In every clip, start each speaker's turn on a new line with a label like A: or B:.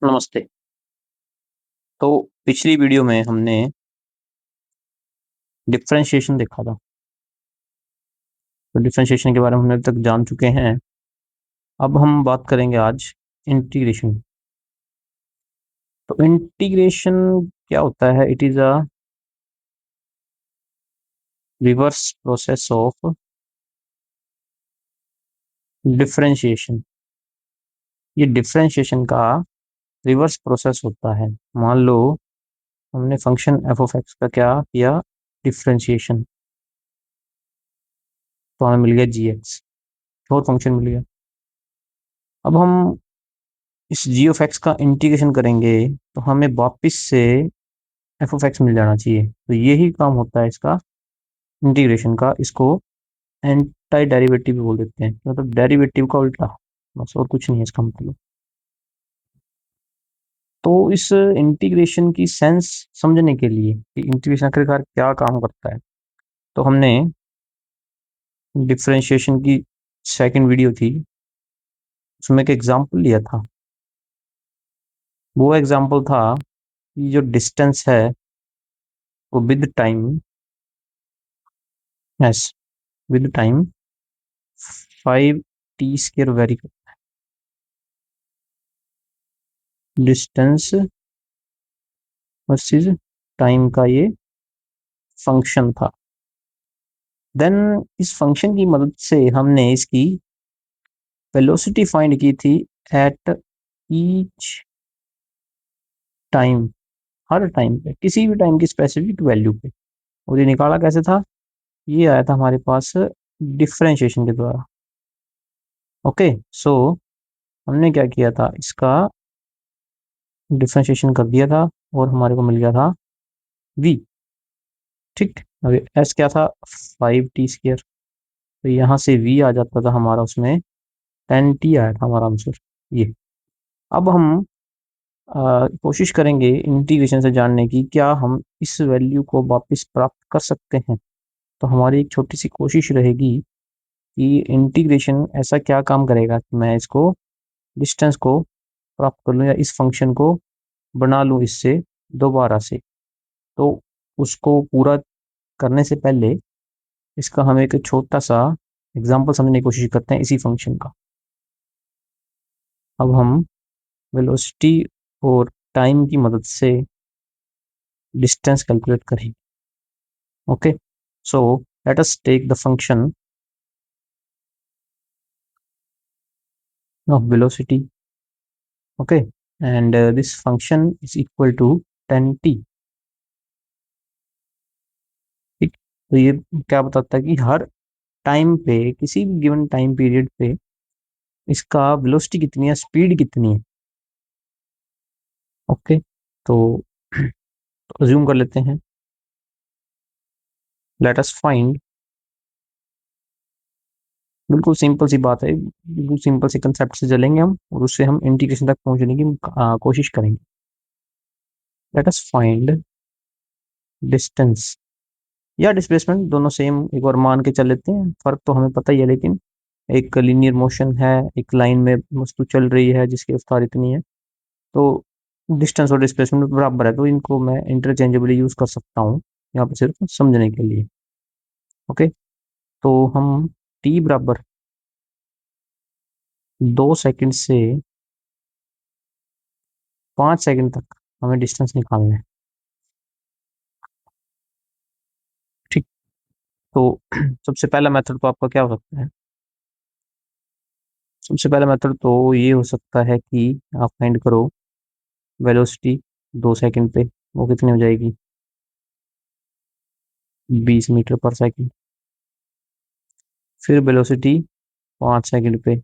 A: नमस्ते। तो पिछली वीडियो में हमने डिफरेंशिएशन देखा था। तो डिफरेंशिएशन के बारे में हमने अभी तक जान चुके हैं। अब हम बात करेंगे आज इंटीग्रेशन। तो इंटीग्रेशन क्या होता है? It is a reverse process of differentiation. ये डिफरेंशिएशन का रिवर्स प्रोसेस होता है। मान लो हमने फंक्शन एफ ऑफ एक्स का क्या किया, डिफरेंशिएशन, तो हमें मिल गया जी एक्स, और फंक्शन मिल गया। अब हम इस जी ऑफ एक्स का इंटीग्रेशन करेंगे तो हमें वापस से एफ ऑफ एक्स मिल जाना चाहिए। तो यही काम होता है इसका, इंटीग्रेशन का। इसको एंटाई डेरिवेटिव भी बोल देते हैं, मतलब डेरिवेटिव का उल्टा, बस और कुछ नहीं है इसका मतलब। तो इस इंटीग्रेशन की सेंस समझने के लिए कि इंटीग्रेशन आखिरकार क्या काम करता है, तो हमने डिफरेंशिएशन की सेकंड वीडियो थी, उसमें एक एग्जांपल लिया था। वो एग्जांपल था कि जो डिस्टेंस है वो with time, yes, with time 5t² very करता है। डिस्टेंस वर्सेस टाइम का ये फंक्शन था। देन इस फंक्शन की मदद से हमने इसकी वेलोसिटी फाइंड की थी at each time, her time पे, किसी भी टाइम की स्पेसिफिक वैल्यू पे। और ये निकाला कैसे था? ये आया था हमारे पास डिफरेंशिएशन के द्वारा। ओके, सो हमने क्या किया था, इसका डिफरेंशिएशन कर दिया था और हमारे को मिल गया था v। ठीक, अब s क्या था, 5t²। तो यहाँ से v आ जाता था हमारा, उसमें 10t आया था हमारा आंसर ये। अब हम कोशिश करेंगे इंटीग्रेशन से जानने की, क्या हम इस वैल्यू को वापस प्राप्त कर सकते हैं। तो हमारी एक छोटी सी कोशिश रहेगी कि इंटीग्रेशन ऐसा क्या काम करेगा कि मैं इसको, डिस्टेंस को प्राप्त कर लूँ या इस फंक्शन को बना लूँ इससे दोबारा से। तो उसको पूरा करने से पहले इसका हम एक छोटा सा एग्जाम्पल समझने की कोशिश करते हैं इसी फंक्शन का। अब हम वेलोसिटी और टाइम की मदद से डिस्टेंस कैलकुलेट करेंगे। Okay, so let us take the function of velocity, okay, and this function is equal to 10t। ठीक, तो ये क्या बताता है कि हर टाइम पे, किसी भी गिवन टाइम पीरियड पे इसका वेलोसिटी कितनी है, स्पीड कितनी है। ओके, तो अज्यूम कर लेते हैं, लेट अस फाइंड। बिल्कुल सिंपल सी बात है, बिल्कुल सिंपल से कंसेप्ट से चलेंगे हम और उससे हम इंटीग्रेशन तक पहुंचने की कोशिश करेंगे। लेट अस फाइंड डिस्टेंस या डिस्प्लेसमेंट, दोनों सेम एक बार मान के चल लेते हैं। फर्क तो हमें पता ही है, लेकिन एक लीनियर मोशन है, एक लाइन में वस्तु चल रही है जिसकी रफ्तार इतनी है, तो डिस्टेंस और डिस्प्लेसमेंट बराबर है, तो इनको मैं इंटरचेंजेबली यूज कर सकता हूँ यहाँ पे सिर्फ समझने के लिए। ओके, तो हम टी बराबर 2 सेकंड से 5 सेकंड तक हमें डिस्टेंस निकालना है। ठीक, तो सबसे पहला मेथड तो आपका क्या हो सकता है? सबसे पहला मेथड तो ये हो सकता है कि आप फाइंड करो वेलोसिटी 2 सेकंड पे, वो कितनी हो जाएगी, 20 मीटर पर सेकंड। फिर वेलोसिटी 5 सेकंड पे,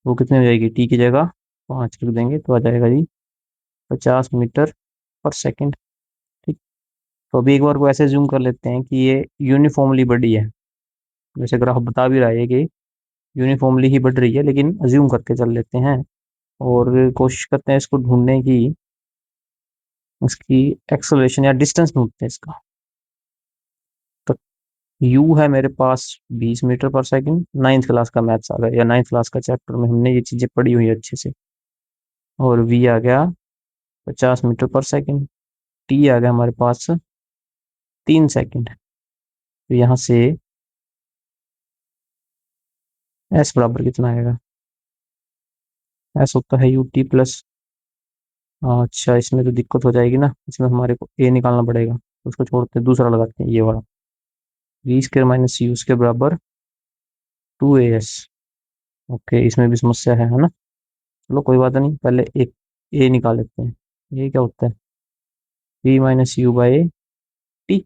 A: वो कितनी हो जाएगी, टी की जगह 5 लिख देंगे तो आ जाएगा जी 50 मीटर पर सेकंड। ठीक, तो अभी एक बार को ऐसे जूम कर लेते हैं कि ये यूनिफॉर्मली बढ़ी है, वैसे ग्राफ बता भी रहा है कि यूनिफॉर्मली ही बढ़ रही है, लेकिन अज्यूम करके चल लेते हैं और कोशिश करते हैं इसको ढूंढने की, इसकी एक्सेलरेशन या डिस्टेंस ढूंढते हैं इसका। तो यू है मेरे पास 20 मीटर पर सेकंड। नाइन्थ क्लास का मैथ्स आ गया, या नाइन्थ क्लास का चैप्टर में हमने ये चीजें पढ़ी हुई है अच्छे से। और v आ गया 50 मीटर पर सेकेंड। t आ गया हमारे पास 3 सेकेंड। तो यहाँ से s बराबर कितना आएगा? s होता है ut प्लस, अच्छा इसमें तो दिक्कत हो जाएगी ना, इसमें हमारे को a निकालना पड़ेगा। उसको छोड़ते दूसरा लगाते हैं, ये वाला v square minus u square बराबर 2as। ओके, इसमें भी समस्या है ना। चलो कोई बात नहीं, पहले एक a निकाल लेते हैं। ये क्या होता है? v minus you by T.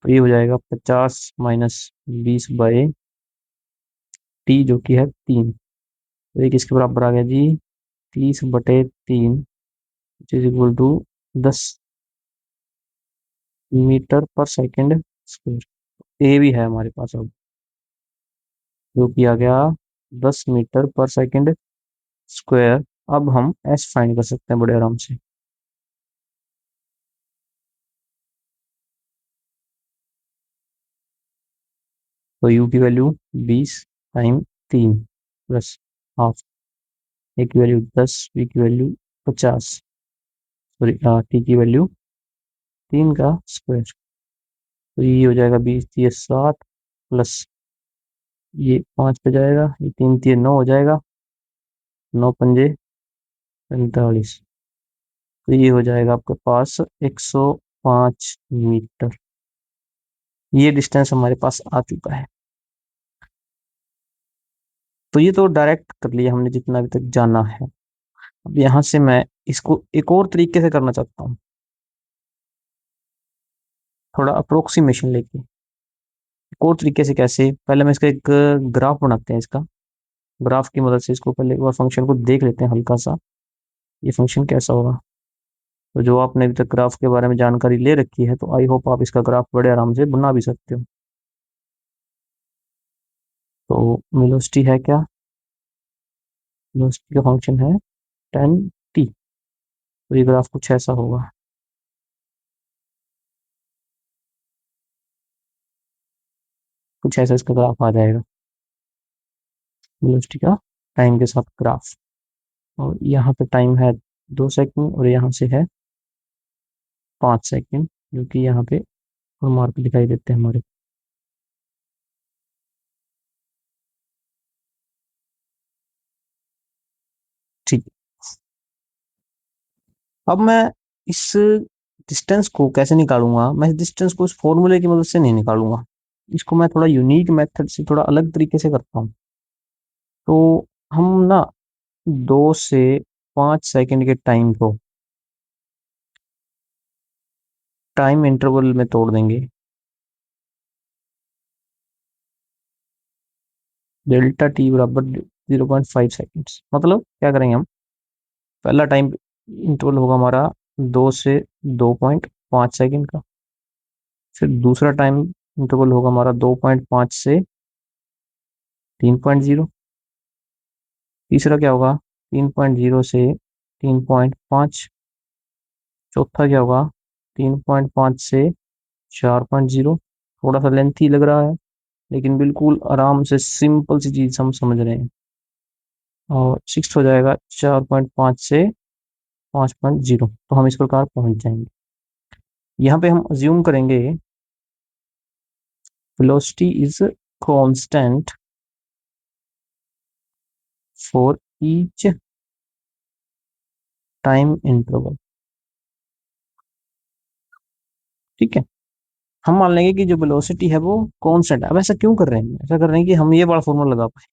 A: तो ये हो जाएगा 50 - 20 बाई टी, जो कि है 3। तो ये किसके बराबर आ गया जी? 30/3, which is equal to 10 metre per second square. A भी है हमारे पास अब, जो कि आ गया 10 मीटर पर सेकेंड स्क्वायर। अब हम एस फाइंड कर सकते हैं बड़े आराम से। तो यू की वैल्यू 20 टाइम 3 प्लस हाफ, ए की वैल्यू 10, बी की वैल्यू 50, सॉरी टी की वैल्यू 3 का स्क्वायर। तो ये हो जाएगा 20 × 3 = 60, प्लस ये 5 पे जाएगा, ये 3 × 3 = 9 हो जाएगा, 9 × 5 = 45। तो ये हो जाएगा आपके पास 105 मीटर। ये डिस्टेंस हमारे पास आ चुका है। तो ये तो डायरेक्ट कर लिया हमने जितना अभी तक जाना है। अब यहाँ से मैं इसको एक और तरीके से करना चाहता हूँ, थोड़ा अप्रोक्सीमेशन लेके। एक और तरीके से कैसे? पहले मैं इसका एक ग्राफ बनाते हैं इसका। ग्राफ की मदद से इसको पहले एक बार फंक्शन को देख लेते हैं हल्का सा, ये फंक्शन कैसा होगा। तो जो आपने अभी तक ग्राफ के बारे में जानकारी ले रखी है, तो आई होप आप इसका ग्राफ बड़े आराम से बना भी सकते हो। तो वेलोसिटी है क्या? वेलोसिटी का फंक्शन है 10t। तो ये ग्राफ कुछ ऐसा होगा। कुछ ऐसा इसका ग्राफ आ जाएगा, वेलोसिटी का टाइम के साथ ग्राफ। और यहाँ पे टाइम है 2 सेकंड, और यहाँ से है 5 सेकंड, जो कि यहाँ पे मार्क दिखाई देते हैं हमारे। ठीक है। अब मैं इस डिस्टेंस को कैसे निकालूंगा? मैं इस डिस्टेंस को इस फॉर्मूले की मदद से नहीं निकालूंगा। इसको मैं थोड़ा यूनिक मेथड से, थोड़ा अलग तरीके से करता हूँ। तो हम ना 2 से 5 सेकंड के टाइम को टाइम इंटरवल में तोड़ देंगे। डेल्टा टी बराबर 0.5 सेकेंड। मतलब क्या करेंगे हम? पहला टाइम इंटरवल होगा हमारा 2 से 2.5 सेकेंड का। फिर दूसरा टाइम इंटरवल होगा हमारा 2.5 से 3.0। तीसरा क्या होगा? 3.0 से 3.5। चौथा क्या होगा? 3.5 से 4.0। थोड़ा सा लेंथी लग रहा है, लेकिन बिल्कुल आराम से सिंपल सी चीज हम समझ रहे हैं। और सिक्स हो जाएगा 4.5 से 5.0। तो हम इस प्रकार पहुंच जाएंगे। यहाँ पे हम अज्यूम करेंगे velocity is constant for each time interval. ठीक है। हम मान लेंगे कि जो वेलोसिटी है वो कांस्टेंट है। अब ऐसा क्यों कर रहे हैं? ऐसा कर रहे हैं कि हम ये बड़ा फॉर्मूला लगा पाए।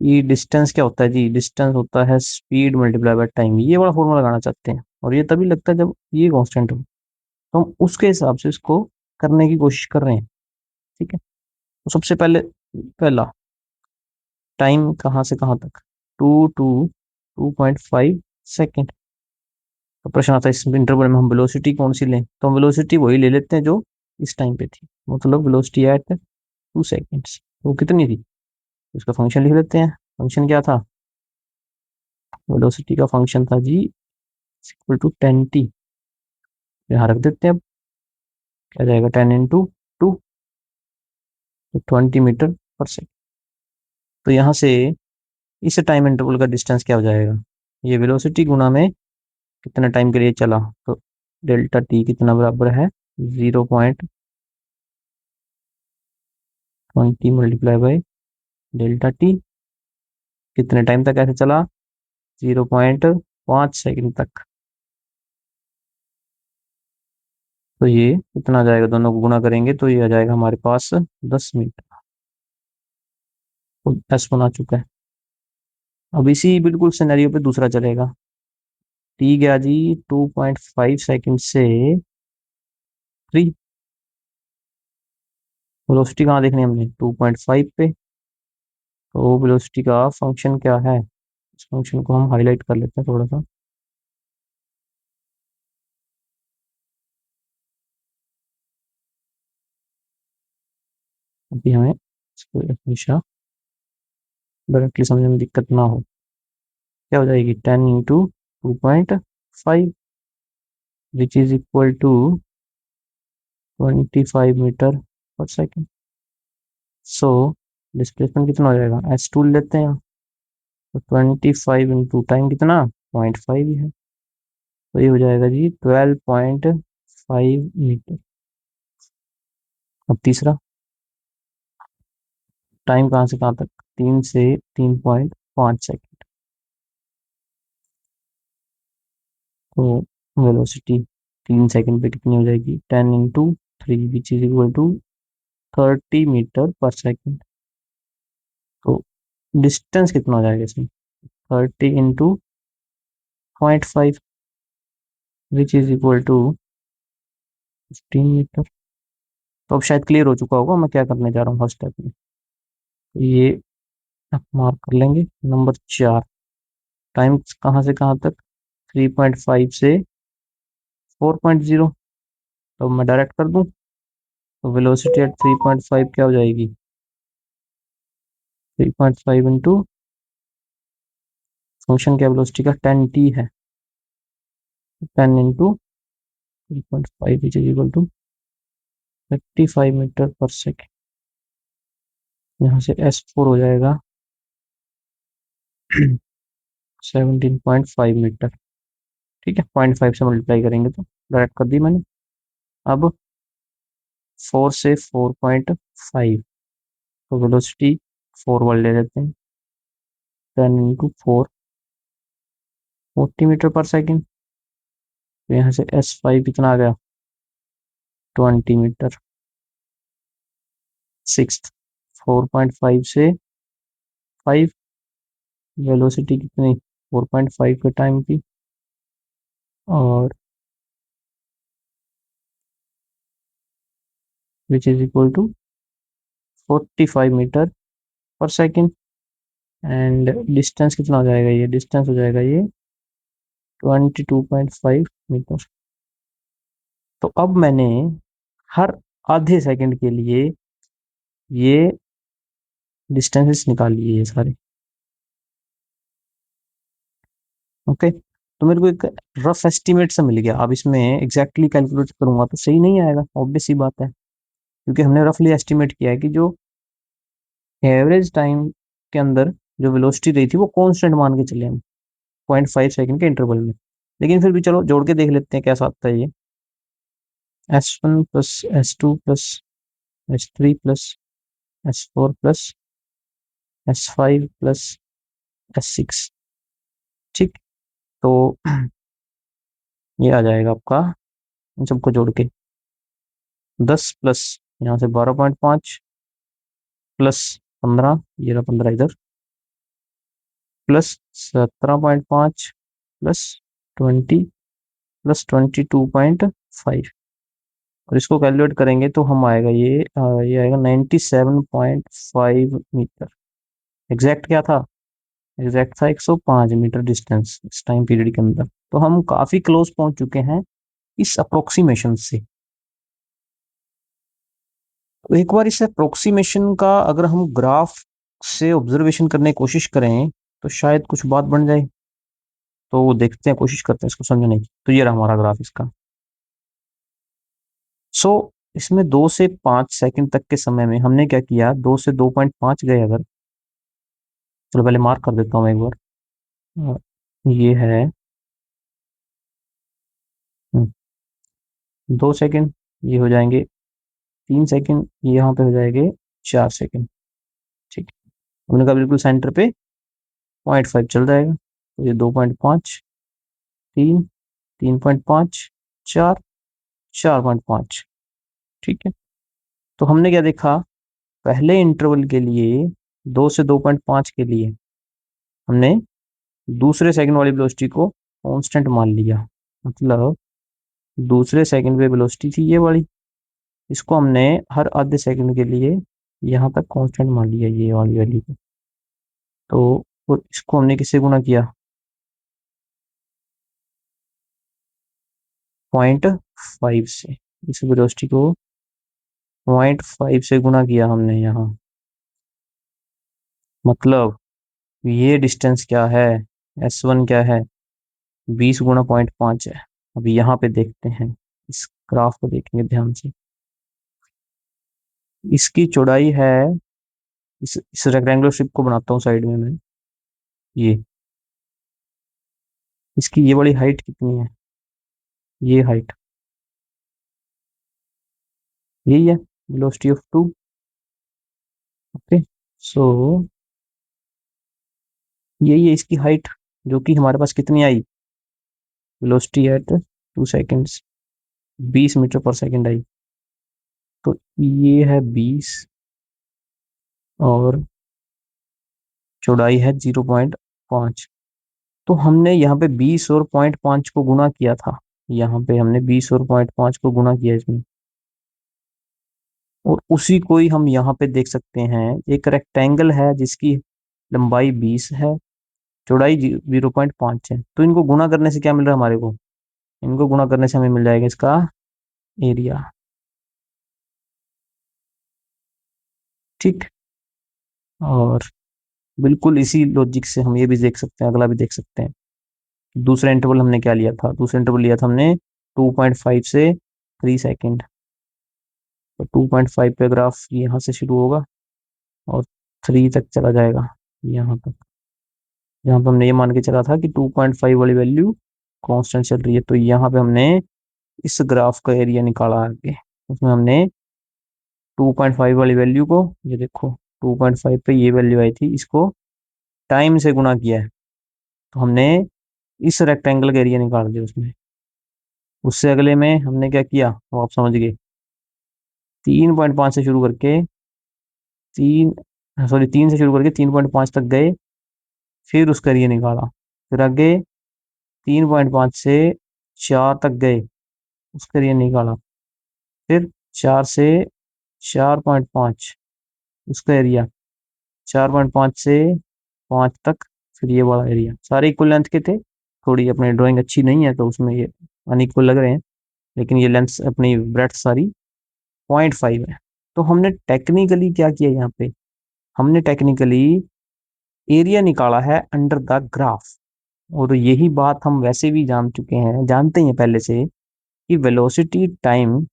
A: ये डिस्टेंस क्या होता है जी? डिस्टेंस होता है स्पीड मल्टीप्लाई बाय टाइम। ये बड़ा फॉर्मूला लगाना चाहते हैं, और ये तभी लगता है जब ये कांस्टेंट हो। तो हम उसके हिसाब से इसको करने की कोशिश कर रहे हैं। ठीक है। तो सबसे पहले, पहला टाइम कहाँ से कहाँ तक? 2 to 2.5 सेकेंड। तो प्रश्न आता है इस इंटरवल में हम वेलोसिटी कौन सी लें? तो हम वेलोसिटी वही ले लेते हैं जो इस टाइम पे थी, मतलब वेलोसिटी एट 2 सेकेंड्स। वो कितनी थी? उसका फंक्शन लिख लेते हैं। फंक्शन क्या था? वेलोसिटी का फंक्शन था जी इक्वल टू 10t। यहाँ रख देते हैं। अब क्या जाएगा? 10 × 2, तो 20 मीटर पर सेकेंड। तो यहाँ से इस टाइम इंटरवल का डिस्टेंस क्या हो जाएगा? ये वेलोसिटी गुना में कितने टाइम के लिए चला, तो डेल्टा टी कितना बराबर है 0.20 मल्टीप्लाई बाई डेल्टा टी। कितने टाइम तक ऐसे चला, 0.5 सेकंड तक। तो ये कितना आ जाएगा, दोनों को गुना करेंगे तो ये आ जाएगा हमारे पास 10 मीटर। तो S बना चुका है। अब इसी बिल्कुल सिनेरियो पे दूसरा चलेगा। टी गया जी 2.5 सेकंड से 3। वेलोसिटी कहाँ देखनी है हमने, 2.5 पे। तो वेलोसिटी का फंक्शन क्या है, इस फंक्शन को हम हाईलाइट कर लेते हैं थोड़ा सा। अभी हमें इसको हमेशा डायरेक्टली समझने में दिक्कत ना हो। क्या हो जाएगी, 10 × 2.5 which is equal to 25 metre per second. So displacement कितना हो जाएगा, S2 लेते हैं। तो 25 × टाइम कितना, 0.5 ही है। तो ये हो जाएगा जी 12.5 मीटर। अब तीसरा, टाइम कहाँ से कहाँ तक, 3 से 3.5 सेकेंड। तो वेलोसिटी 3 सेकेंड पे कितनी हो जाएगी, 10 × 3 which is equal to 30 metre per second. तो डिस्टेंस कितना हो जाएगा इसमें, 30 × 0.5 which is equal to 15 metre. तो अब शायद क्लियर हो चुका होगा मैं क्या करने जा रहा हूँ फर्स्ट स्टेप में। तो ये आप मार्क कर लेंगे। नंबर 4, टाइम कहाँ से कहाँ तक, 3.5 से 4.0। तो मैं डायरेक्ट कर दूं, तो वेलोसिटी एट 3.5 क्या हो जाएगी, 3.5 इंटू फंक्शन क्या वेलोसिटी का 10t है, 10 × 3.5 which is equal to 35 metre per second. यहाँ से S4 हो जाएगा 17.5 मीटर। ठीक है, 0.5 से मल्टीप्लाई करेंगे तो डायरेक्ट कर दी मैंने। अब 4 से 4.5, तो वेलोसिटी 4 वाले ले लेते हैं, 10 × 4 40 मीटर पर सेकेंड। तो यहाँ से S5 कितना आ गया, 20 मीटर। सिक्स, 4.5 से 5, वेलोसिटी कितनी, 4.5 के टाइम की, और which is equal to 45 metre per second. And distance कितना हो जाएगा, ये डिस्टेंस हो जाएगा ये 22.5 मीटर। तो अब मैंने हर आधे सेकंड के लिए ये डिस्टेंसेस निकाल लिए ये सारे। ओके, तो मेरे को एक रफ एस्टिमेट सा मिल गया। अब इसमें एग्जैक्टली कैलकुलेट करूंगा तो सही नहीं आएगा, ऑब्वियस सी बात है, क्योंकि हमने रफली एस्टिमेट किया है कि जो एवरेज टाइम के अंदर जो वेलोसिटी रही थी वो कांस्टेंट मान के चले हम 0.5 सेकंड के इंटरवल में। लेकिन फिर भी चलो जोड़ के देख लेते हैं कैसा आता है ये, S1 plus S2 plus S3 plus S4 plus S5 plus S6। ठीक, तो ये आ जाएगा आपका इन सबको जोड़ के 10 प्लस यहाँ से 12.5 प्लस 15, ये रहा 15 इधर, प्लस 17.5 प्लस 20 प्लस 22.5। और इसको कैलकुलेट करेंगे तो हम आएगा ये आएगा 97.5 मीटर। एग्जैक्ट क्या था, एग्जैक्ट था 105 मीटर डिस्टेंस इस टाइम पीरियड के अंदर। तो हम काफी क्लोज पहुंच चुके हैं इस अप्रोक्सीमेशन से। तो एक बार इस अप्रोक्सीमेशन का अगर हम ग्राफ से ऑब्जर्वेशन करने की कोशिश करें तो शायद कुछ बात बन जाए। तो देखते हैं, कोशिश करते हैं इसको समझने की। तो ये रहा हमारा ग्राफ इसका। सो इसमें 2 से 5 सेकंड तक के समय में हमने क्या किया, 2 से 2.5 गए अगर, चलो पहले मार्क कर देता हूँ एक बार। ये है 2 सेकंड, ये हो जाएंगे 3 सेकंड, ये यहाँ पे हो जाएंगे 4 सेकंड। ठीक है, हमने कहा बिल्कुल सेंटर पे 0.5 चल जाएगा, तो ये 2.5, 3, 3.5, 4, 4.5। ठीक है, तो हमने क्या देखा, पहले इंटरवल के लिए 2 से 2.5 के लिए हमने दूसरे सेकंड वाली वेलोसिटी को कांस्टेंट मान लिया। मतलब दूसरे सेकंड पे वेलोसिटी थी ये वाली, इसको हमने हर आधे सेकंड के लिए यहाँ तक कांस्टेंट मान लिया, ये वाली वैल्यू को। तो और इसको हमने किससे गुणा किया, 0.5 से। इस वेलोसिटी को 0.5 से गुणा किया हमने यहाँ। मतलब ये डिस्टेंस क्या है, S1 क्या है, 20 गुणा 0.5 है। अभी यहाँ पे देखते हैं, इस ग्राफ को देखेंगे ध्यान से। इसकी चौड़ाई है, इस रेक्टेंगुलर शेप को बनाता हूँ साइड में मैं, ये इसकी ये वाली हाइट कितनी है, ये हाइट, यही है वेलोसिटी ऑफ 2। ओके, सो यही है इसकी हाइट, जो कि हमारे पास कितनी आई, velocity at 2 seconds, 20 metre per second I. तो ये है 20, और चौड़ाई है 0.5। तो हमने यहाँ पे 20 और 0.5 को गुना किया था, यहाँ पे हमने 20 और 0.5 को गुना किया इसमें, और उसी को ही हम यहाँ पे देख सकते हैं। एक रेक्टेंगल है जिसकी लंबाई 20 है, चौड़ाई 0.5 है, तो इनको गुना करने से क्या मिल रहा है हमारे को, इनको गुना करने से हमें मिल जाएगा इसका एरिया। ठीक, और बिल्कुल इसी लॉजिक से हम ये भी देख सकते हैं, अगला भी देख सकते हैं। दूसरा इंटरवल हमने क्या लिया था, दूसरा इंटरवल लिया था हमने 2.5 से 3 सेकेंड। तो 2.5 पे ग्राफ यहाँ से शुरू होगा और 3 तक चला जाएगा, यहाँ तक, यहाँ पे हमने ये मान के चला था कि 2.5 वाली वैल्यू कांस्टेंट चल रही है। तो यहाँ पे हमने इस ग्राफ का एरिया निकाला आगे, उसमें हमने 2.5 वाली वैल्यू को, ये देखो 2.5 पे ये वैल्यू आई थी, इसको टाइम से गुना किया है, तो हमने इस रेक्टेंगल का एरिया निकाल दिया उसमें। उससे अगले में हमने क्या किया, वो आप समझ गए, 3.5 से शुरू करके तीन, सॉरी 3 से शुरू करके 3.5 तक गए, फिर उसका एरिया निकाला। फिर आगे 3.5 से 4 तक गए, उसका एरिया निकाला। फिर 4 से 4.5, उसका एरिया, 4.5 से 5 तक, फिर ये वाला एरिया। सारे इक्वल लेंथ के थे, थोड़ी अपनी ड्राइंग अच्छी नहीं है तो उसमें ये अनइक्वल लग रहे हैं, लेकिन ये लेंथ अपनी ब्रेड्थ सारी 0.5 है। तो हमने टेक्निकली क्या किया यहाँ पे, हमने टेक्निकली एरिया निकाला है अंडर द ग्राफ। और यही बात हम वैसे भी जान चुके हैं, जानते हैं पहले से, कि वेलोसिटी टाइम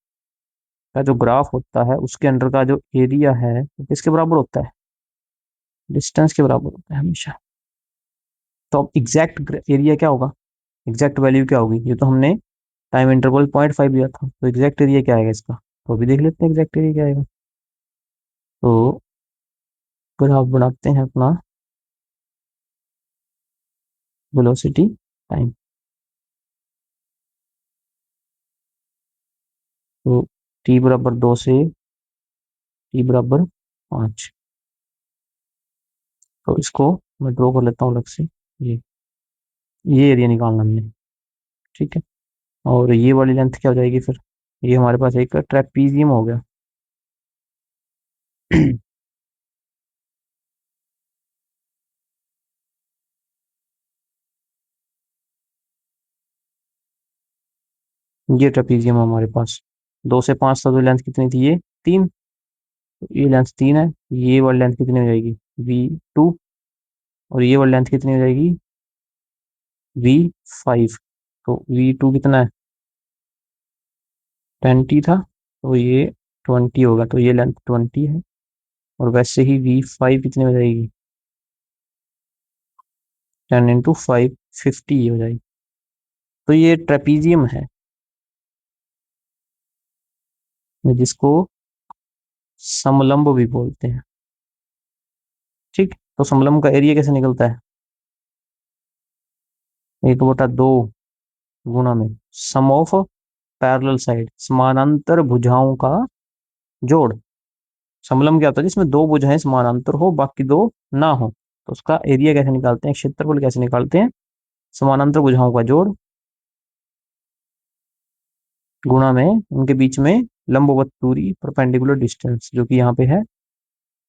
A: का जो ग्राफ होता है उसके अंडर का जो एरिया है वो किसके बराबर होता है, डिस्टेंस के बराबर होता है हमेशा। तो अब एग्जैक्ट एरिया क्या होगा, एग्जैक्ट वैल्यू क्या होगी, ये तो हमने टाइम इंटरवल 0.5 दिया था, तो एग्जैक्ट एरिया क्या आएगा इसका, तो अभी देख लेते हैं एग्जैक्ट एरिया क्या आएगा। तो ग्राफ बनाते हैं अपना वेलोसिटी टाइम। तो t बराबर 2 से t बराबर 5, तो इसको मैं ड्रॉ कर लेता हूँ अलग से। ये एरिया निकालना हमने, ठीक है। और ये वाली लेंथ क्या हो जाएगी फिर, ये हमारे पास एक ट्रेपीजियम हो गया। ये ट्रेपीजियम हमारे पास 2 से 5 था, तो लेंथ कितनी थी ये 3, तो ये लेंथ 3 है। ये वाली लेंथ कितनी हो जाएगी V2, और ये वाली लेंथ कितनी हो जाएगी V5। तो V2 कितना है, 20 था, तो ये 20 होगा, तो ये लेंथ 20 है। और वैसे ही V5 कितनी हो जाएगी, 10 × 5 50 हो जाएगी। तो ये ट्रेपीजियम है, जिसको समलंब भी बोलते हैं। ठीक, तो समलंब का एरिया कैसे निकलता है? 1/2 गुना में सम ऑफ पैरेलल साइड, समानांतर भुजाओं का जोड़। समलंब क्या होता है? जिसमें दो भुजाएं समानांतर हो, बाकी दो ना हो। तो उसका एरिया कैसे निकालते हैं, क्षेत्रफल कैसे निकालते हैं? समानांतर भुजाओं का जोड़ गुणा में उनके बीच में लंबवत दूरी, परपेंडिकुलर डिस्टेंस, जो कि यहाँ पे है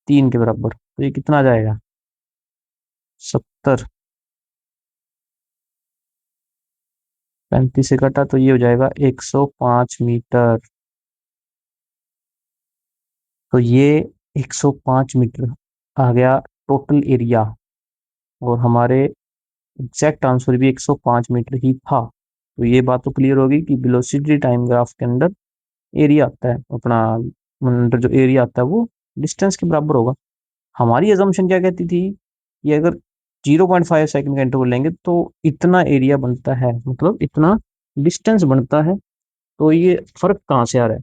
A: 3 के बराबर। तो ये कितना आ जाएगा? 70। 35 से कटा तो ये हो जाएगा 105 मीटर। तो ये 105 मीटर आ गया टोटल एरिया, और हमारे एग्जैक्ट आंसर भी 105 मीटर ही था। तो ये बात तो क्लियर होगी कि वेलोसिटी टाइम ग्राफ के अंदर एरिया आता है अपना, अंदर जो एरिया आता है वो डिस्टेंस के बराबर होगा। हमारी अजम्पशन क्या कहती थी? ये अगर 0.5 सेकंड का इंटरवल लेंगे तो इतना एरिया बनता है, मतलब इतना डिस्टेंस बनता है। तो ये फर्क कहाँ से आ रहा है?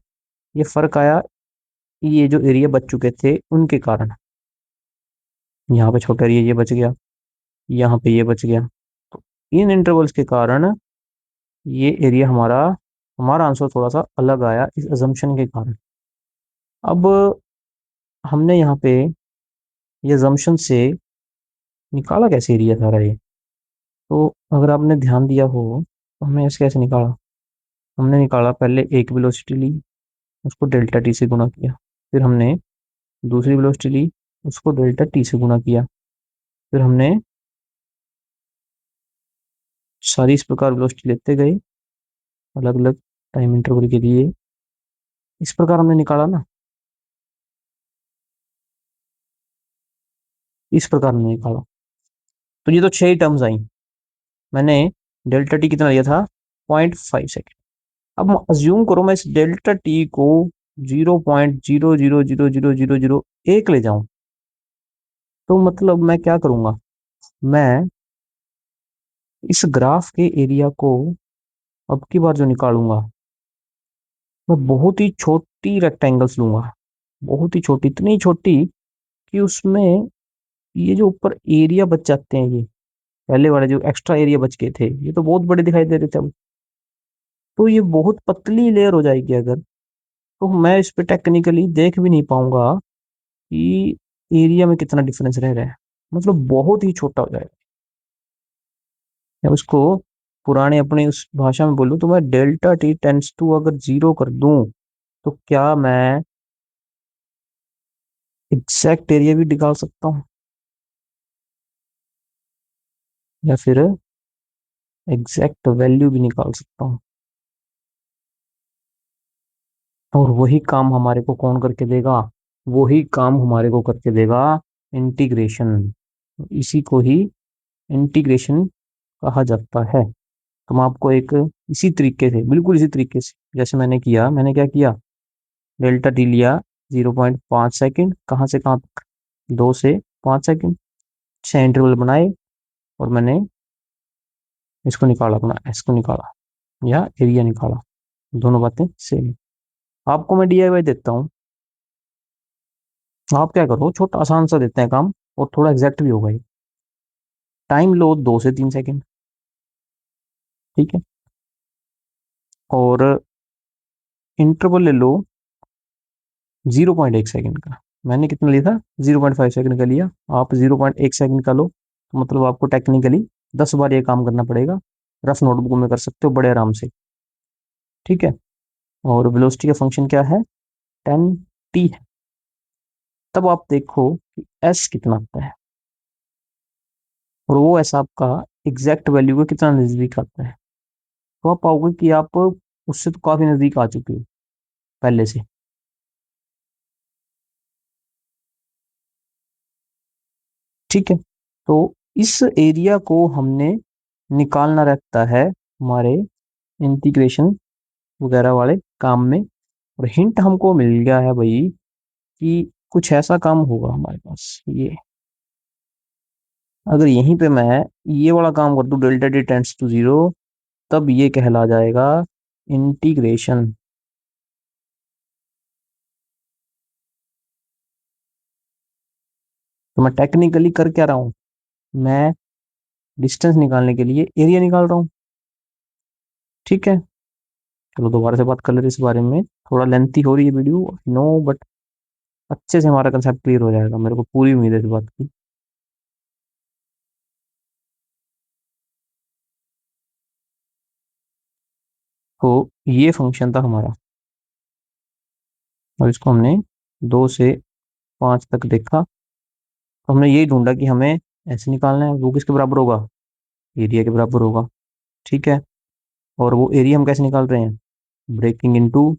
A: ये फर्क आया ये जो एरिया बच चुके थे उनके कारण। यहाँ पे छोटा एरिया ये बच गया, यहाँ पे ये बच गया। तो इन इंटरवल्स के कारण ये एरिया हमारा हमारा आंसर थोड़ा सा अलग आया इस अजम्पशन के कारण। अब हमने यहाँ पे ये अजम्पशन से निकाला कैसे एरिया सारा ये? तो अगर आपने ध्यान दिया हो तो हमने ऐसे कैसे निकाला? हमने निकाला, पहले एक वेलोसिटी ली, उसको डेल्टा टी से गुना किया। फिर हमने दूसरी वेलोसिटी ली, उसको डेल्टा टी से गुना किया। फिर हमने सारी इस प्रकार वेलोसिटी लेते गए अलग अलग टाइम इंटरवल के लिए। इस प्रकार हमने निकाला ना, इस प्रकार हमने निकाला। तो ये तो 6 टर्म्स आई। मैंने डेल्टा टी कितना लिया था? 0.5 सेकेंड। अब अज्यूम करो मैं इस डेल्टा टी को 0.000001 ले जाऊं, तो मतलब मैं क्या करूंगा? मैं इस ग्राफ के एरिया को अब की बार जो निकालूंगा, मैं बहुत ही छोटी रेक्टेंगल्स लूंगा। बहुत ही छोटी, इतनी छोटी कि उसमें ये जो ऊपर एरिया बच जाते हैं, ये पहले वाले जो एक्स्ट्रा एरिया बच गए थे, ये तो बहुत बड़े दिखाई दे रहे थे अब। तो ये बहुत पतली लेयर हो जाएगी अगर, तो मैं इस पे टेक्निकली देख भी नहीं पाऊंगा कि एरिया में कितना डिफरेंस रह रहा है। मतलब बहुत ही छोटा हो जाएगा। या उसको पुराने अपने उस भाषा में बोलूँ तो मैं डेल्टा टी टेंस टू अगर 0 कर दूं, तो क्या मैं एग्जैक्ट एरिया भी निकाल सकता हूँ, या फिर एग्जैक्ट वैल्यू भी निकाल सकता हूँ। और वही काम हमारे को कौन करके देगा? वही काम हमारे को करके देगा इंटीग्रेशन। इसी को ही इंटीग्रेशन कहा जाता है। तो मैं आपको एक इसी तरीके से, बिल्कुल इसी तरीके से जैसे मैंने किया, मैंने क्या किया? डेल्टा टी लिया 0.5 सेकेंड, कहाँ से कहाँ तक? 2 से 5 सेकेंड। 6 इंटरवल बनाए, और मैंने इसको निकाला, अपना एस को निकाला या एरिया निकाला। दोनों बातें सेम। आपको मैं डीआईवाई देता हूँ, आप क्या करो, छोटा आसान सा देते हैं काम, और थोड़ा एग्जैक्ट भी होगा ये। टाइम लो 2 से 3 सेकेंड, ठीक है, और इंटरवल ले लो 0.1 सेकेंड का। मैंने कितना लिया था? 0.5 सेकेंड का लिया। आप 0.1 सेकेंड का लो, तो मतलब आपको टेक्निकली 10 बार ये काम करना पड़ेगा। रफ नोटबुक में कर सकते हो बड़े आराम से, ठीक है। और वेलोसिटी का फंक्शन क्या है? 10 t है। तब आप देखो कि एस कितना आता है, और वो एस आपका एग्जैक्ट वैल्यू का कितना नजदीक आता है। तो आप पाओगे कि आप उससे तो काफी नजदीक आ चुके हो पहले से। ठीक है, तो इस एरिया को हमने निकालना रहता है हमारे इंटीग्रेशन वगैरह वाले काम में। और हिंट हमको मिल गया है भाई कि कुछ ऐसा काम होगा हमारे पास। ये अगर यहीं पे मैं ये वाला काम कर दूं, delta T tends to zero, तब ये कहला जाएगा इंटीग्रेशन। तो मैं टेक्निकली कर क्या रहा हूँ, मैं डिस्टेंस निकालने के लिए एरिया निकाल रहा हूँ। ठीक है, चलो दोबारा से बात कर लेते हैं इस बारे में। थोड़ा लेंथी हो रही है वीडियो, नो, बट अच्छे से हमारा कंसेप्ट क्लियर हो जाएगा, मेरे को पूरी उम्मीद है इस बात की। तो ये फंक्शन था हमारा, और इसको हमने 2 से 5 तक देखा। तो हमने यही ढूंढा कि हमें ऐसे निकालना है, वो किसके बराबर होगा, एरिया के बराबर होगा। ठीक है, और वो एरिया हम कैसे निकाल रहे हैं, ब्रेकिंग इनटू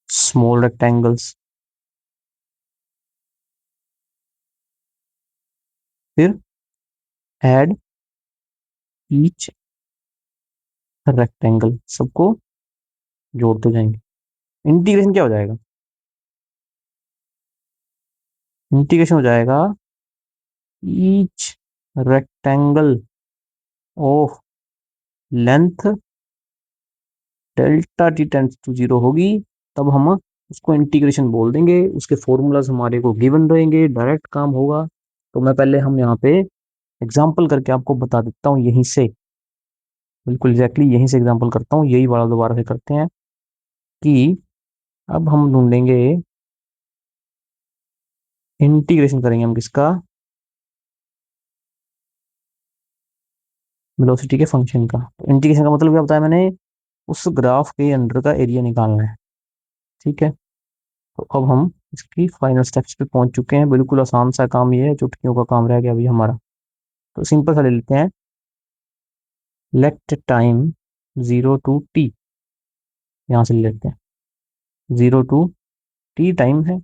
A: स्मॉल रेक्टेंगल्स। फिर ऐड ईच रेक्टेंगल, सबको जोड़ते जाएंगे। इंटीग्रेशन क्या हो जाएगा, इंटीग्रेशन हो जाएगा each rectangle of length delta T tends to zero होगी, तब हम उसको इंटीग्रेशन बोल देंगे। उसके फॉर्मूलाज हमारे को गिवन रहेंगे, डायरेक्ट काम होगा। तो मैं पहले हम यहाँ पे एग्जाम्पल करके आपको बता देता हूँ यहीं से, बिल्कुल एग्जैक्टली यहीं से एग्जाम्पल करता हूँ, यही वाला दोबारा से करते हैं कि अब हम ढूंढेंगे, इंटीग्रेशन करेंगे हम किसका, वेलोसिटी के फंक्शन का। तो इंटीग्रेशन का मतलब क्या बताया मैंने, उस ग्राफ के अंडर का एरिया निकालना है। ठीक है, तो अब हम इसकी फाइनल स्टेप्स पे पहुंच चुके हैं। बिल्कुल आसान सा काम ये है, चुटकियों का काम रह गया अभी हमारा। तो सिंपल सा ले लेते हैं, लेट टाइम 0 to t, यहाँ से ले लेते हैं 0 to t टाइम है।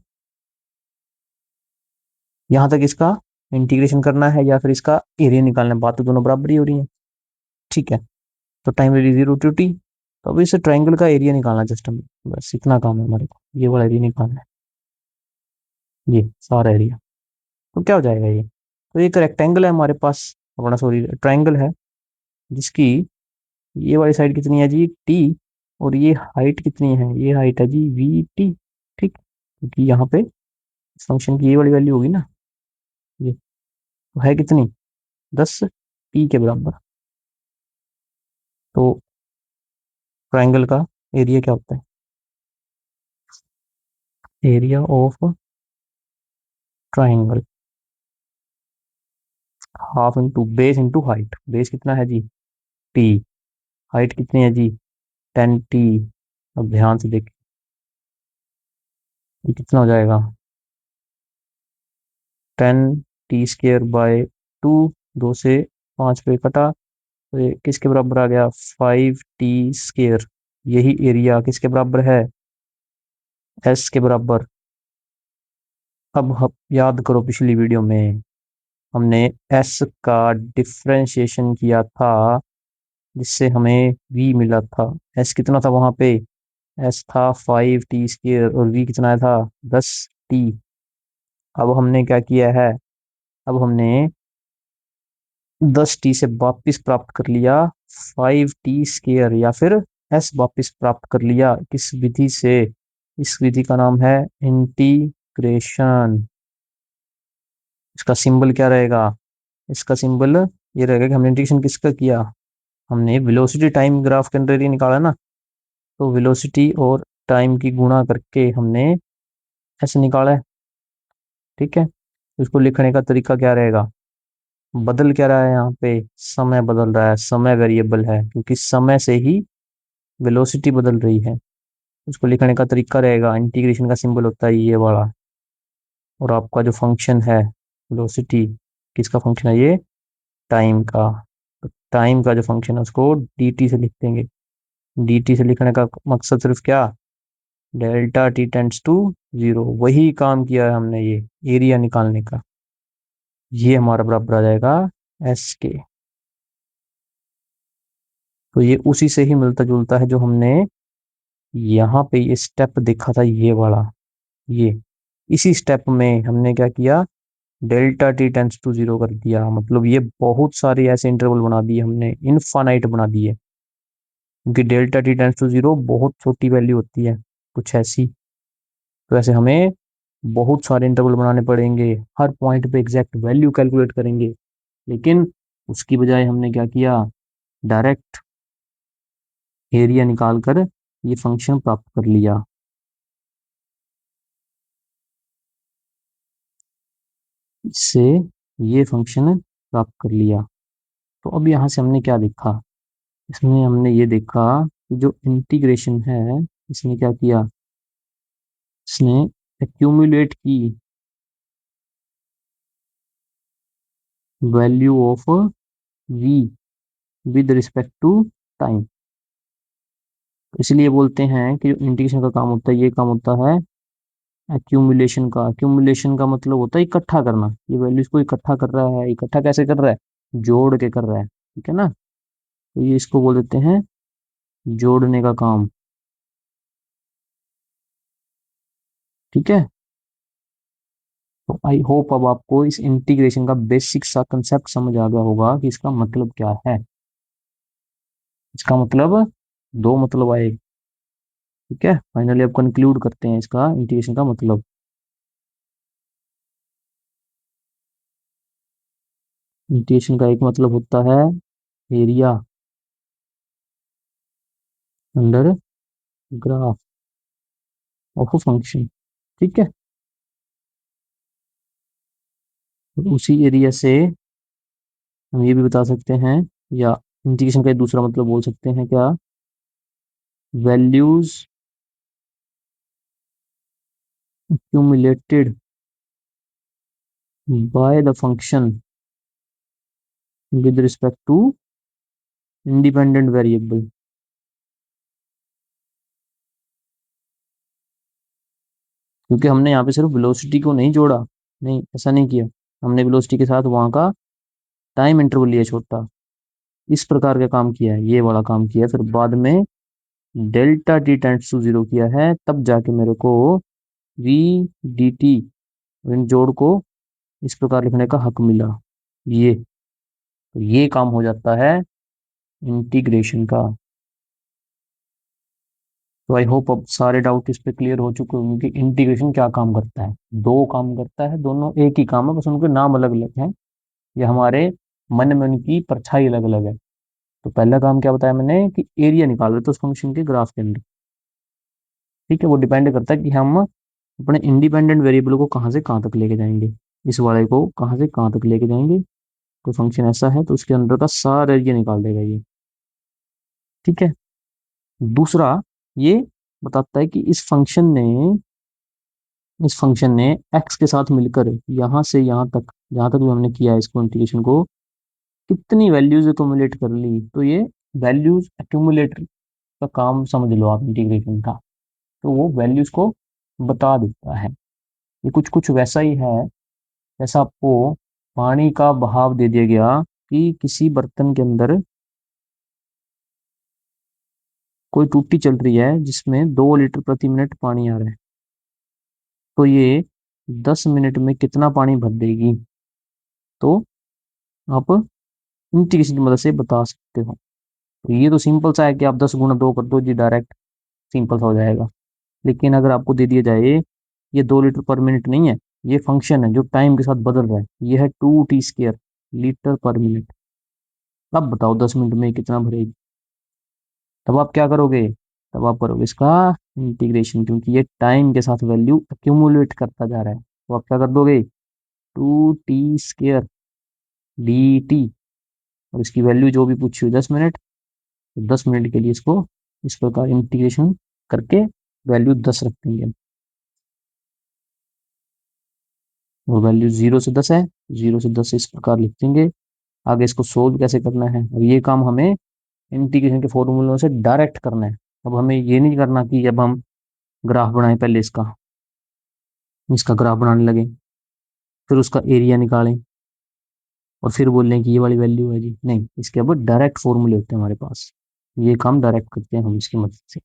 A: यहाँ तक इसका इंटीग्रेशन करना है या फिर इसका एरिया निकालना है, बात तो दोनों बराबर ही हो रही है। ठीक है, तो टाइम वेरी 0 to t, तो अब इस ट्राइंगल का एरिया निकालना जस्ट हमें, बस इतना काम है हमारे को, ये वाला एरिया निकालना है, ये सारा एरिया। तो क्या हो जाएगा ये, तो एक रेक्टेंगल है हमारे पास, अपना सॉरी ट्राइंगल है, जिसकी ये वाली साइड कितनी है जी, टी, और ये हाइट कितनी है, ये हाइट है जी वी टी। ठीक, क्योंकि यहाँ पे फंक्शन की ये वाली वैल्यू होगी ना, ये तो है कितनी, 10 टी के बराबर। तो ट्राइंगल का एरिया क्या होता है, area of triangle half into base into height. Base कितना है जी, टी, हाइट कितनी है जी, 10 टी। अब ध्यान से देखिए, ये कितना हो जाएगा, 10 t² बाय 2, 2 से 5 पे कटा, तो ये किसके बराबर आ गया, 5 t²। यही एरिया किसके बराबर है, एस के बराबर। अब याद करो पिछली वीडियो में हमने एस का डिफरेंशिएशन किया था, जिससे हमें वी मिला था। एस कितना था वहां पे, एस था 5 t² और वी कितना था, 10 टी। अब हमने क्या किया है, अब हमने 10 टी से वापिस प्राप्त कर लिया 5 t², या फिर एस वापिस प्राप्त कर लिया किस विधि से, इस विधि का नाम है इंटीग्रेशन। इसका सिंबल क्या रहेगा, इसका सिंबल ये रहेगा कि हमने इंटीग्रेशन किसका किया, हमने वेलोसिटी टाइम ग्राफ के अंदर ही निकाला ना, तो वेलोसिटी और टाइम की गुणा करके हमने ऐसे निकाला है। ठीक है, इसको लिखने का तरीका क्या रहेगा, बदल क्या रहा है यहाँ पे, समय बदल रहा है, समय वेरिएबल है, क्योंकि समय से ही वेलोसिटी बदल रही है। उसको लिखने का तरीका रहेगा, इंटीग्रेशन का सिंबल होता है ये वाला, और आपका जो फंक्शन है वेलोसिटी, किसका फंक्शन है ये, टाइम का। तो टाइम का जो फंक्शन है उसको डी टी से लिख देंगे। डी टी से लिखने का मकसद सिर्फ क्या, delta T tends to zero, वही काम किया है हमने, ये एरिया निकालने का। ये हमारा बराबर आ जाएगा एस के। तो ये उसी से ही मिलता जुलता है जो हमने यहाँ पे ये स्टेप देखा था, ये वाला, ये इसी स्टेप में हमने क्या किया, delta T tends to zero कर दिया, मतलब ये बहुत सारे ऐसे इंटरवल बना दिए हमने, इनफाइनाइट बना दिए, क्योंकि delta T tends to zero बहुत छोटी वैल्यू होती है कुछ ऐसी। तो ऐसे हमें बहुत सारे इंटरवल बनाने पड़ेंगे, हर पॉइंट पे एग्जैक्ट वैल्यू कैलकुलेट करेंगे। लेकिन उसकी बजाय हमने क्या किया, डायरेक्ट एरिया निकाल कर ये फंक्शन प्राप्त कर लिया। इससे ये फंक्शन प्राप्त कर लिया। तो अब यहाँ से हमने क्या देखा, इसमें हमने ये देखा कि जो इंटीग्रेशन है, इसने क्या किया, इसने एक्यूमुलेट की value of v with respect to time. इसलिए बोलते हैं कि जो इंटीग्रेशन का काम होता है, ये काम होता है एक्यूमुलेशन का। एक्यूमुलेशन का मतलब होता है इकट्ठा करना, ये वैल्यूज को इकट्ठा कर रहा है। इकट्ठा कैसे कर रहा है, जोड़ के कर रहा है, ठीक है ना। तो ये इसको बोल देते हैं जोड़ने का काम, ठीक है। तो आई होप अब आपको इस इंटीग्रेशन का बेसिक सा कंसेप्ट समझ आ गया होगा कि इसका मतलब क्या है। इसका मतलब दो मतलब आए, ठीक है। फाइनली अब कंक्लूड करते हैं इसका इंटीग्रेशन का मतलब। इंटीग्रेशन का एक मतलब होता है area under graph of function, ठीक है। तो उसी एरिया से हम ये भी बता सकते हैं, या इंटीग्रेशन का एक दूसरा मतलब बोल सकते हैं क्या, values accumulated by the function with respect to independent variable। क्योंकि हमने यहाँ पे सिर्फ वेलोसिटी को नहीं जोड़ा, नहीं ऐसा नहीं किया, हमने वेलोसिटी के साथ वहाँ का टाइम इंटरवल लिया छोटा, इस प्रकार का काम किया है, ये वाला काम किया है। फिर बाद में delta T tends to zero किया है, तब जाके मेरे को वी डी टी इन जोड़ को इस प्रकार लिखने का हक मिला। ये तो ये काम हो जाता है इंटीग्रेशन का। तो आई होप अब सारे डाउट इस पे क्लियर हो चुके होंगे कि इंटीग्रेशन क्या काम करता है। दो काम करता है, दोनों एक ही काम है, बस उनके नाम अलग अलग हैं, या हमारे मन में उनकी परछाई अलग अलग है। तो पहला काम क्या बताया मैंने कि एरिया निकाल रहे थे उस फंक्शन के ग्राफ के अंदर, ठीक है। वो डिपेंड करता है कि हम अपने इंडिपेंडेंट वेरिएबल को कहाँ से कहाँ तक लेके जाएंगे, इस वाले को कहाँ से कहाँ तक लेके जाएंगे। कोई फंक्शन ऐसा है तो उसके अंदर का सारा एरिया निकाल देगा ये, ठीक है। दूसरा ये बताता है कि इस फंक्शन ने एक्स के साथ मिलकर यहाँ से यहाँ तक, जहाँ तक भी हमने किया है इसको इंटीग्रेशन को, कितनी वैल्यूज एक्यूमुलेट कर ली। तो ये वैल्यूज एक्यूमुलेट का काम समझ लो आप इंटीग्रेशन का। तो वो वैल्यूज को बता देता है। ये कुछ कुछ वैसा ही है जैसा आपको पानी का बहाव दे दिया गया कि किसी बर्तन के अंदर कोई टूटी चल रही है जिसमें 2 लीटर प्रति मिनट पानी आ रहा है, तो ये 10 मिनट में कितना पानी भर देगी। तो आप इंटीग्रेशन की मदद से बता सकते हो। तो ये तो सिंपल सा है कि आप 10 गुना 2 कर दो जी, डायरेक्ट सिंपल सा हो जाएगा। लेकिन अगर आपको दे दिया जाए ये 2 लीटर पर मिनट नहीं है, ये फंक्शन है जो टाइम के साथ बदल रहा है, ये है 2t² लीटर पर मिनट। अब बताओ 10 मिनट में कितना भरेगी। तब आप क्या करोगे, तब आप करोगे इसका इंटीग्रेशन, क्योंकि ये टाइम के साथ वैल्यू एक्यूमुलेट करता जा रहा है। तो आप क्या कर दोगे, 2t² dt, और इसकी वैल्यू जो भी पूछी हुई 10 मिनट, तो 10 मिनट के लिए इसको इस प्रकार इंटीग्रेशन करके वैल्यू 10 रख देंगे। वो वैल्यू 0 से 10 है, 0 से 10 इस प्रकार लिख देंगे। आगे इसको सोल्व कैसे करना है, और ये काम हमें इंटीग्रेशन के फॉर्मूलों से डायरेक्ट करना है। अब हमें ये नहीं करना कि अब हम ग्राफ बनाएं पहले इसका, इसका ग्राफ बनाने लगे, फिर उसका एरिया निकालें, और फिर बोल रहे हैं कि ये वाली वैल्यू है जी, नहीं। इसके अब डायरेक्ट फॉर्मूले होते हैं हमारे पास, ये काम डायरेक्ट करते हैं हम इसकी मदद से।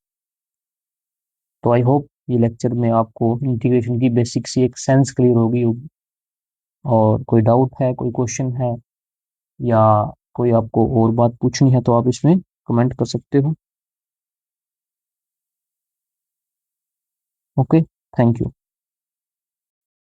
A: तो आई होप ये लेक्चर में आपको इंटीग्रेशन की बेसिक सी एक सेंस क्लियर होगी होगी। और कोई डाउट है, कोई क्वेश्चन है, या कोई आपको और बात पूछनी है तो आप इसमें कमेंट कर सकते हो। Okay, thank you.